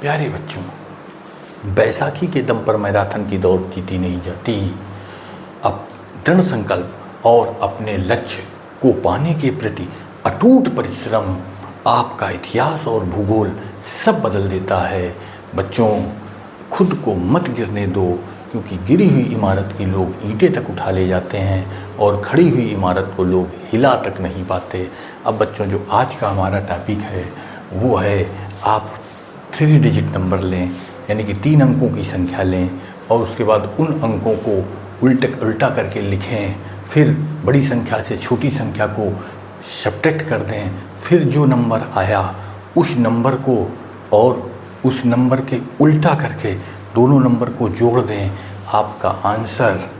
प्यारे बच्चों, बैसाखी के दम पर मैराथन की दौड़ जीती नहीं जाती। अब दृढ़ संकल्प और अपने लक्ष्य को पाने के प्रति अटूट परिश्रम आपका इतिहास और भूगोल सब बदल देता है। बच्चों, खुद को मत गिरने दो, क्योंकि गिरी हुई इमारत की लोग ईंटें तक उठा ले जाते हैं और खड़ी हुई इमारत को लोग हिला तक नहीं पाते। अब बच्चों, जो आज का हमारा टॉपिक है वो है, आप 3 डिजिट नंबर लें, यानी कि 3 अंकों की संख्या लें और उसके बाद उन अंकों को उल्टा करके लिखें। फिर बड़ी संख्या से छोटी संख्या को सब्ट्रैक्ट कर दें। फिर जो नंबर आया उस नंबर को और उस नंबर के उल्टा करके दोनों नंबर को जोड़ दें। आपका आंसर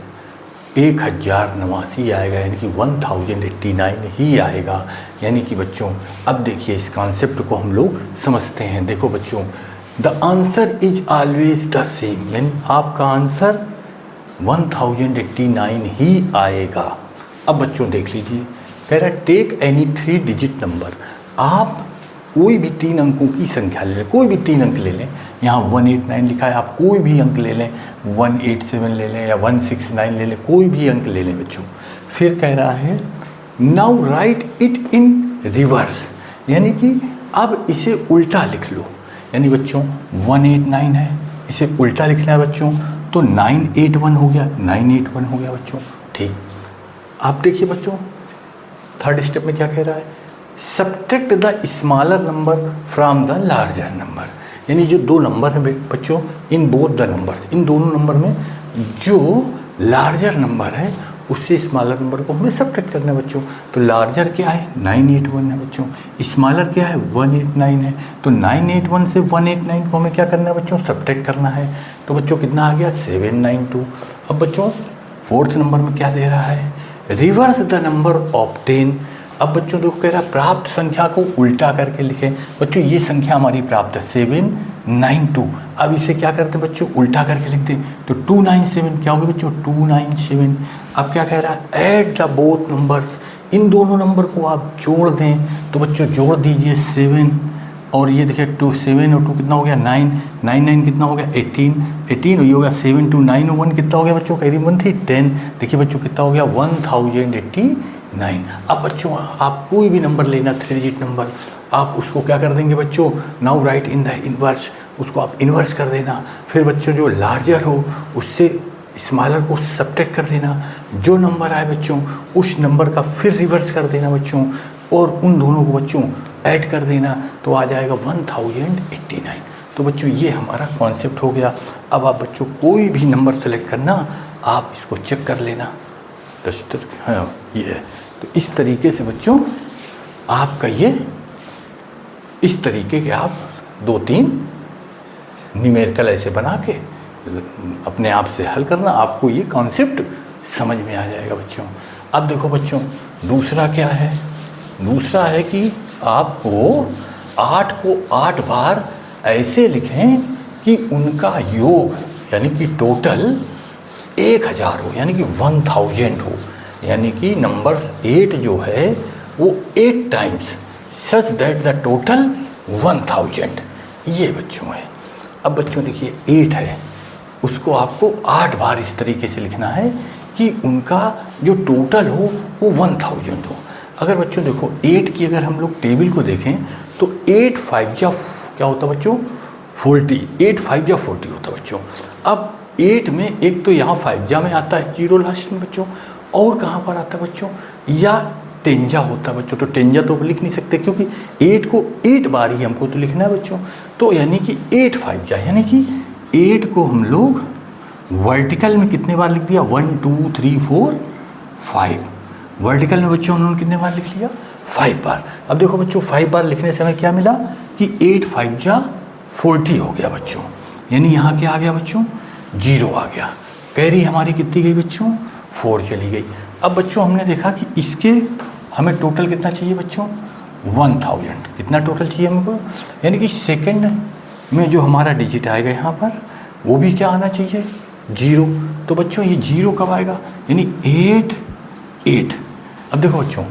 1089 आएगा, यानी कि 1089 ही आएगा। यानी कि बच्चों, अब देखिए इस कॉन्सेप्ट को हम लोग समझते हैं। देखो बच्चों, the answer is always the same, यानी आपका आंसर 1089 ही आएगा। अब बच्चों देख लीजिए, कह रहा है टेक एनी 3 डिजिट नंबर। आप कोई भी 3 अंकों की संख्या ले लें, कोई भी 3 अंक ले लें। यहाँ 189 लिखा है, आप कोई भी अंक ले लें, 187 ले लें या 169 ले लें, कोई भी अंक ले लें बच्चों। फिर कह रहा है now right it in reverse, यानी कि अब इसे उल्टा लिख लो। यानी बच्चों 189 है, इसे उल्टा लिखना है बच्चों, तो 981 हो गया, 981 हो गया बच्चों। ठीक, आप देखिए बच्चों, थर्ड स्टेप में क्या कह रहा है, subtract the smaller number from the larger number. यानी जो 2 नंबर हैं बच्चों, इन बोथ द नंबर्स, इन दोनों नंबर में जो लार्जर नंबर है उससे स्मॉलर नंबर को हमें सब्ट्रैक्ट करना है बच्चों। तो लार्जर क्या है, 981 है बच्चों, स्मॉलर क्या है, 189 है। तो 981 से 189 को हमें क्या करना है बच्चों, सब्ट्रैक्ट करना है। तो बच्चों कितना आ गया, 792। अब बच्चों फोर्थ नंबर में क्या दे रहा है, रिवर्स द नंबर ऑफ 10। अब बच्चों देखो कह रहा है प्राप्त संख्या को उल्टा करके लिखें। बच्चों ये संख्या हमारी प्राप्त है 792। अब इसे क्या करते हैं बच्चों, उल्टा करके लिखते हैं। तो 297 क्या होगा बच्चों, 297। अब क्या कह रहा है, ऐड द बोथ नंबर्स, इन दोनों नंबर को आप जोड़ दें। तो बच्चों जोड़ दीजिए 7 और ये देखिए 2, 7 और 2 कितना हो गया, 9, 9 9 कितना हो गया, 18, 18 ये हो गया 7 2 9 और 1 कितना हो गया बच्चों, कैरी 1 थी 10। देखिए बच्चों कितना हो गया, 1089। अब बच्चों आप कोई भी नंबर लेना, 3 डिजिट नंबर, आप उसको क्या कर देंगे बच्चों, now right in the inverse, उसको आप इन्वर्स कर देना। फिर बच्चों जो लार्जर हो उससे स्मॉलर को सब्ट्रैक्ट कर देना। जो नंबर आए बच्चों उस नंबर का फिर रिवर्स कर देना बच्चों, और उन दोनों को बच्चों ऐड कर देना, तो आ जाएगा 1089। तो बच्चों ये हमारा कॉन्सेप्ट हो गया। अब आप बच्चों कोई भी नंबर सेलेक्ट करना, आप इसको चेक कर लेना। हाँ ये है। तो इस तरीके से बच्चों आपका ये, इस तरीके के आप 2-3 न्यूमेरिकल ऐसे बना के अपने आप से हल करना, आपको ये कॉन्सेप्ट समझ में आ जाएगा बच्चों। अब देखो बच्चों दूसरा क्या है, दूसरा है कि आपको 8 को 8 बार ऐसे लिखें कि उनका योग यानी कि टोटल 1000 हो, यानी कि 1000 हो। यानी कि नंबर 8 जो है वो 8 times such that the total 1000, ये बच्चों है। अब बच्चों देखिए 8 है, उसको आपको 8 बार इस तरीके से लिखना है कि उनका जो टोटल हो वो 1000 हो। अगर बच्चों देखो 8 की अगर हम लोग टेबल को देखें तो 8 5 जा क्या होता बच्चों, 40, 8 5 जा 40 होता बच्चों। अब 8 में एक तो यहाँ 5 जा में आता है 0 लास्ट में बच्चों, और कहाँ पर आता है बच्चों, या 10 जा होता है बच्चों। तो 10 जा तो लिख नहीं सकते क्योंकि 8 को 8 बार ही हमको तो लिखना है बच्चों। तो यानी कि 8 5 जा, यानी कि 8 को हम लोग वर्टिकल में कितने बार लिख दिया, 1 2 3 4 5। वर्टिकल में बच्चों उन्होंने कितने बार लिख लिया, 5 बार। अब देखो बच्चों 5 बार लिखने से हमें क्या मिला कि 8 5 जा 40 हो गया बच्चों। यानी यहाँ क्या आ गया बच्चों, 0 आ गया। कैरी हमारी कितनी गई बच्चों, 4 चली गई। अब बच्चों हमने देखा कि इसके हमें टोटल कितना चाहिए बच्चों, 1000। कितना टोटल चाहिए हमको, यानी कि सेकंड में जो हमारा डिजिट आएगा यहाँ पर वो भी क्या आना चाहिए, 0। तो बच्चों ये 0 कब आएगा, यानी 8 8। अब देखो बच्चों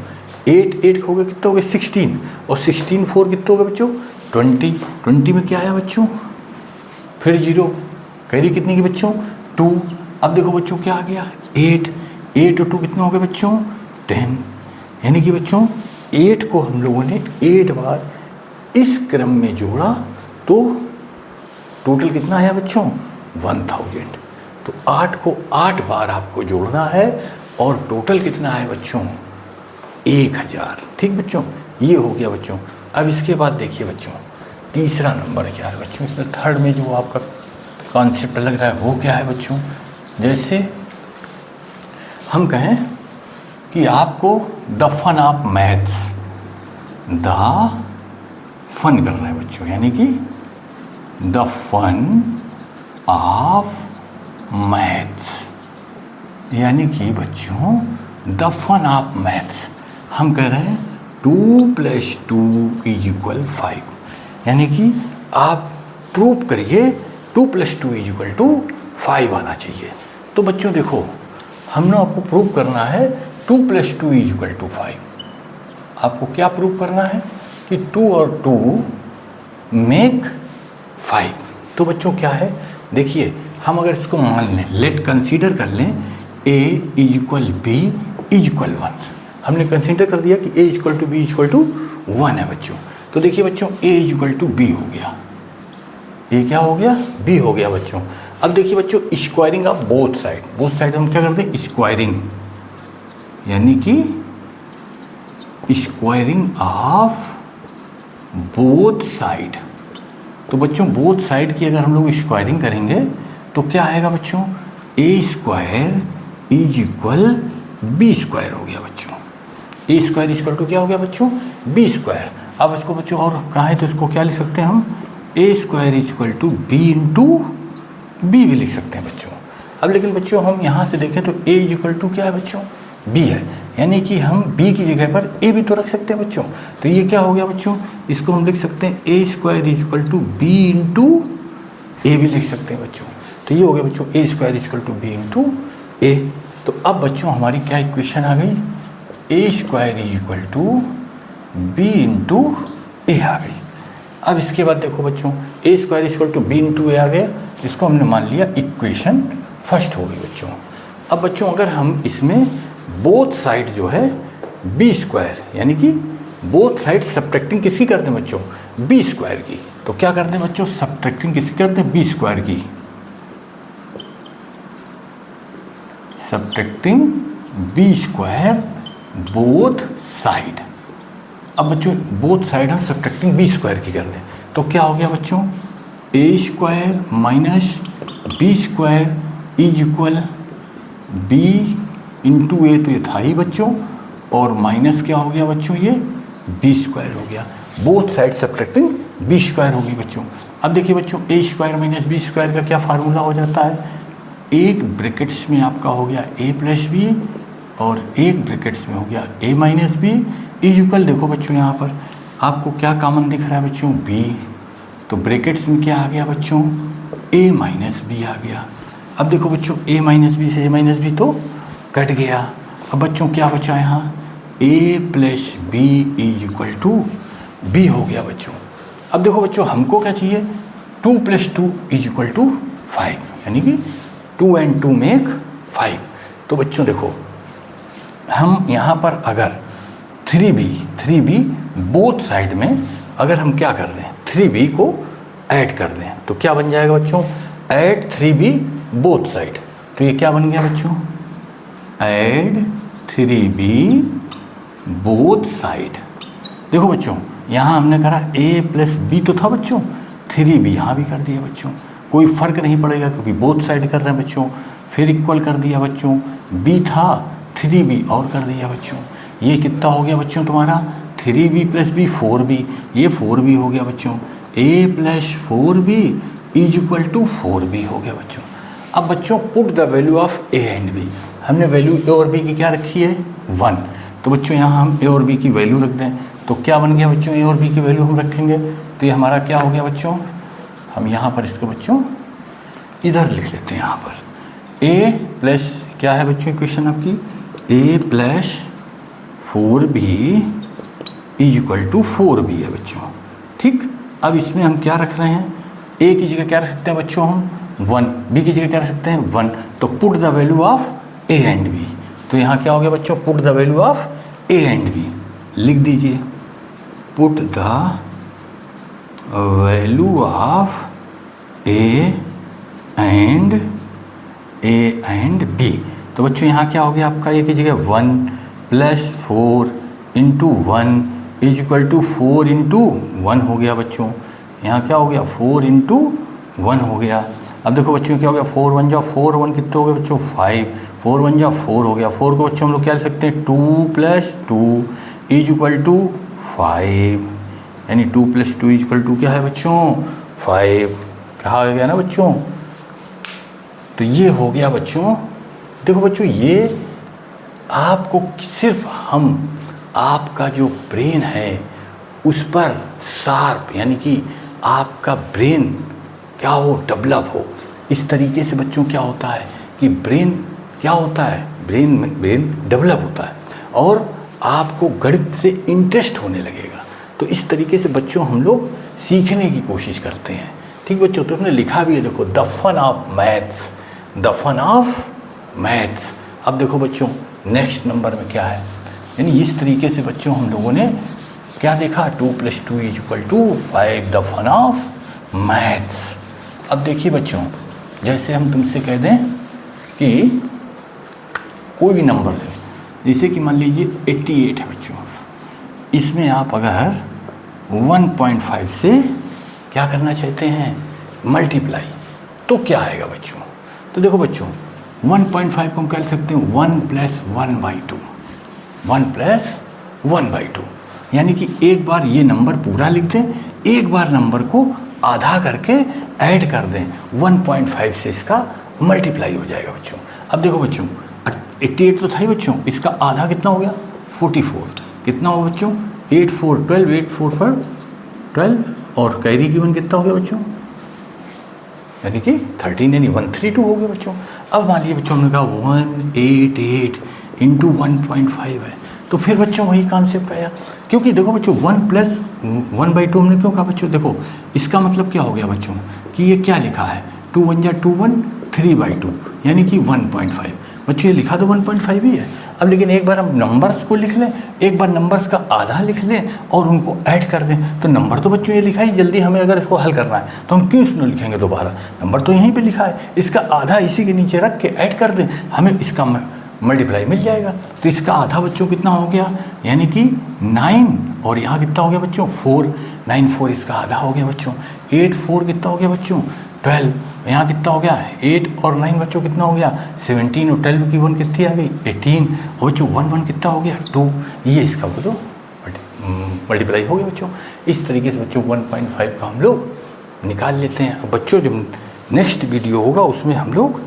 8 8 हो गए कितने हो गए, 16, और 16 4 कितने हो गए बच्चों, 20। 20 में क्या आया बच्चों, फिर 0, कैरी कितनी की बच्चों 2। अब देखो बच्चों क्या आ गया 8, 8 और 2 कितना हो गया बच्चों 10। यानी कि बच्चों 8 को हम लोगों ने 8 बार इस क्रम में जोड़ा तो टोटल कितना आया बच्चों 1000। तो 8 को 8 बार आपको जोड़ना है और टोटल कितना है बच्चों 1000। ठीक बच्चों, ये हो गया बच्चों। अब इसके बाद देखिए बच्चों तीसरा नंबर क्या है बच्चों, इसमें थर्ड में जो आपका कॉन्सेप्ट लग रहा है वो क्या है बच्चों। जैसे हम कहें कि आपको the fun of maths, the fun करना है बच्चों, यानी कि द फन ऑफ मैथ्स, यानी कि बच्चों द फन ऑफ मैथ्स हम कह रहे हैं 2 + 2 = 5। यानी कि आप प्रूव करिए 2 + 2 = 5 आना चाहिए। तो बच्चों देखो हमने आपको प्रूव करना है 2 + 2 = 5। आपको क्या प्रूव करना है कि 2 और 2 मेक 5। तो बच्चों क्या है देखिए, हम अगर इसको मान लें, लेट कंसीडर कर लें a = b = 1। हमने कंसीडर कर दिया कि a = b = 1 है बच्चों। तो देखिए बच्चों a = b हो गया, a क्या हो गया b हो गया बच्चों। अब देखिए बच्चों squaring of both side, both side हम क्या करते हैं स्क्वायरिंग, यानी कि स्क्वायरिंग ऑफ बोथ साइड। तो बच्चों बोथ साइड की अगर हम लोग स्क्वायरिंग करेंगे तो क्या आएगा बच्चों a² = b² हो गया बच्चों। a² = क्या हो गया बच्चों b²। अब इसको बच्चों और कहा है तो इसको क्या लिख सकते हैं हम a² = b × b भी लिख सकते हैं बच्चों। अब लेकिन बच्चों हम यहाँ से देखें तो a = क्या है बच्चों b है, यानी कि हम b की जगह पर a भी तो रख सकते हैं बच्चों। तो ये क्या हो गया बच्चों, इसको हम लिख सकते हैं a² = b × a भी लिख सकते हैं बच्चों। तो ये हो गया बच्चों a² = b × a। तो अब बच्चों हमारी क्या इक्वेशन आ गई a² = b × a आ गई। अब इसके बाद देखो बच्चों a² = b × a आ गया, इसको हमने मान लिया इक्वेशन फर्स्ट हो गई बच्चों। अब बच्चों अगर हम इसमें बोथ साइड जो है b² यानी कि बोथ साइड सब्ट्रैक्टिंग किसकी करते हैं बच्चों b² की, तो क्या करते हैं बच्चों सब्ट्रैक्टिंग किसकी करते हैं b² की, सब्ट्रैक्टिंग b² बोथ साइड। अब बच्चों बोथ साइड हम सब्ट्रैक्टिंग b² की कर दें तो क्या हो गया बच्चों a² - b² = b × a, तो ये था ही बच्चों, और माइनस क्या हो गया बच्चों ये b² हो गया। बोथ साइड सब्ट्रैक्टिंग b² होगी बच्चों। अब देखिए बच्चों a² - b² का क्या फार्मूला हो जाता है, एक ब्रैकेट्स में आपका हो गया a + b और एक ब्रैकेट्स में हो गया a - b = देखो बच्चों यहाँ पर आपको क्या कॉमन दिख रहा है बच्चों b, तो ब्रैकेट्स में क्या आ गया बच्चों a - b आ गया। अब देखो बच्चों a - b से a - b तो कट गया। अब बच्चों क्या बचा यहाँ a + b = b हो गया बच्चों। अब देखो बच्चों हमको क्या चाहिए 2 + 2 = 5, यानी कि 2 × 2 मेक 5। तो बच्चों देखो हम यहाँ पर अगर 3b बोथ साइड में अगर हम क्या कर दें 3b को ऐड कर दें तो क्या बन जाएगा बच्चों ऐड 3b बोथ साइड। तो ये क्या बन गया बच्चों ऐड 3b बोथ साइड। देखो बच्चों यहाँ हमने करा a + b तो था बच्चों, 3b यहाँ भी कर दिया बच्चों, कोई फ़र्क नहीं पड़ेगा क्योंकि बोथ साइड कर रहे हैं बच्चों। फिर इक्वल कर दिया बच्चों, b था 3b और कर दिया बच्चों। ये कितना हो गया बच्चों तुम्हारा 3b + b 4b, ये 4b हो गया बच्चों। a + 4b = 4b हो गया बच्चों। अब बच्चों put the value of a and b, हमने वैल्यू a और b की क्या रखी है 1, तो बच्चों यहाँ हम a और b की वैल्यू रख दें तो क्या बन गया बच्चों a और b की वैल्यू हम रखेंगे तो ये हमारा क्या हो गया बच्चों, हम यहाँ पर इसको बच्चों इधर लिख लेते हैं। यहाँ पर a प्लस क्या है बच्चों इक्वेशन आपकी a + 4b = 4b है बच्चों। ठीक, अब इसमें हम क्या रख रहे हैं ए की जगह क्या रख सकते हैं बच्चों हम 1, बी की जगह क्या रख सकते हैं 1, तो put the value of A and B. तो यहाँ क्या हो गया बच्चों, put the value of A and B, लिख दीजिए put the value of A and B. तो बच्चों यहाँ क्या हो गया आपका, ए की जगह 1 + 4 × 1 = 4 × 1 हो गया बच्चों। यहाँ क्या हो गया 4 × 1 हो गया। अब देखो बच्चों क्या हो गया 4 × 1 = 4, 1 कितने हो गए बच्चों 5, 4 × 1 = 4 हो गया। 4 को बच्चों हम लोग क्या लिख सकते हैं 2 + 2 = 5, यानी 2 + 2 = क्या है बच्चों 5, कहा गया ना बच्चों। तो ये हो गया बच्चों। देखो बच्चों ये आपको सिर्फ हम आपका जो ब्रेन है उस पर शार्प, यानी कि आपका ब्रेन क्या हो डेवलप हो, इस तरीके से बच्चों क्या होता है कि ब्रेन क्या होता है, ब्रेन डेवलप होता है और आपको गणित से इंटरेस्ट होने लगेगा। तो इस तरीके से बच्चों हम लोग सीखने की कोशिश करते हैं। ठीक बच्चों, तो हमने लिखा भी है देखो the fun of maths, the fun of maths. अब देखो बच्चों नेक्स्ट नंबर में क्या है, यानी इस तरीके से बच्चों हम लोगों ने क्या देखा 2 + 2 = 5, द फन ऑफ मैथ्स। अब देखिए बच्चों, जैसे हम तुमसे कह दें कि कोई भी नंबर से, जैसे कि मान लीजिए 88 है बच्चों, इसमें आप अगर 1.5 से क्या करना चाहते हैं मल्टीप्लाई, तो क्या आएगा बच्चों। तो देखो बच्चों 1.5 को हम कह सकते हैं 1 + 1/2, 1 + 1/2, यानी कि एक बार ये नंबर पूरा लिख दें, एक बार नंबर को आधा करके ऐड कर दें, 1.5 से इसका मल्टीप्लाई हो जाएगा बच्चों। अब देखो बच्चों 88 तो था ही बच्चों, इसका आधा कितना हो गया 44, कितना होगा बच्चों 8 4 12, 8 4 12 और कैरी की 1 कितना हो गया बच्चों, यानी कि 13, यानी 132 हो गया बच्चों। अब मान लीजिए बच्चों हमने कहा 188 × 1.5 है, तो फिर बच्चों वही कॉन्सेप्ट आया, क्योंकि देखो बच्चों 1 + 1/2 हमने क्यों कहा बच्चों, देखो इसका मतलब क्या हो गया बच्चों कि ये क्या लिखा है 2 × 1 = 2 1, 3/2 यानी कि 1.5। बच्चों ये लिखा तो 1.5 ही है। अब लेकिन एक बार हम नंबर्स को लिख लें, एक बार नंबर्स का आधा लिख लें और उनको ऐड कर दें, तो नंबर तो बच्चों ये लिखा ही, जल्दी हमें अगर इसको हल करना है तो हम क्यों इसमें लिखेंगे दोबारा, नंबर तो यहीं पे लिखा है, इसका आधा इसी के नीचे रख के ऐड कर दें, हमें इसका मल्टीप्लाई मिल जाएगा। तो इसका आधा बच्चों कितना हो गया, यानी कि 9, और यहाँ कितना हो गया बच्चों 4, 9 4 इसका आधा हो गया बच्चों, 8 4 कितना हो गया बच्चों 12, यहाँ कितना हो गया 8 और 9 बच्चों कितना हो गया 17, और 12 की 1 कितनी आ गई 18, और बच्चों 1 1 कितना हो गया 2, ये इसका वो तो मल्टीप्लाई हो गया बच्चों। इस तरीके से बच्चों 1.5 का हम लोग निकाल लेते हैं। अब बच्चों जब नेक्स्ट वीडियो होगा उसमें हम लोग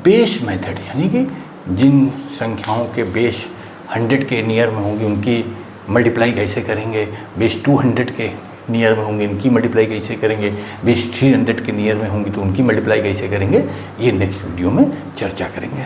बेस मेथड, यानी कि जिन संख्याओं के बेस 100 के नियर में होंगी उनकी मल्टीप्लाई कैसे करेंगे, बेस 200 के नियर में होंगे इनकी मल्टीप्लाई कैसे करेंगे, बेस 300 के नियर में होंगी तो उनकी मल्टीप्लाई कैसे करेंगे, ये नेक्स्ट वीडियो में चर्चा करेंगे।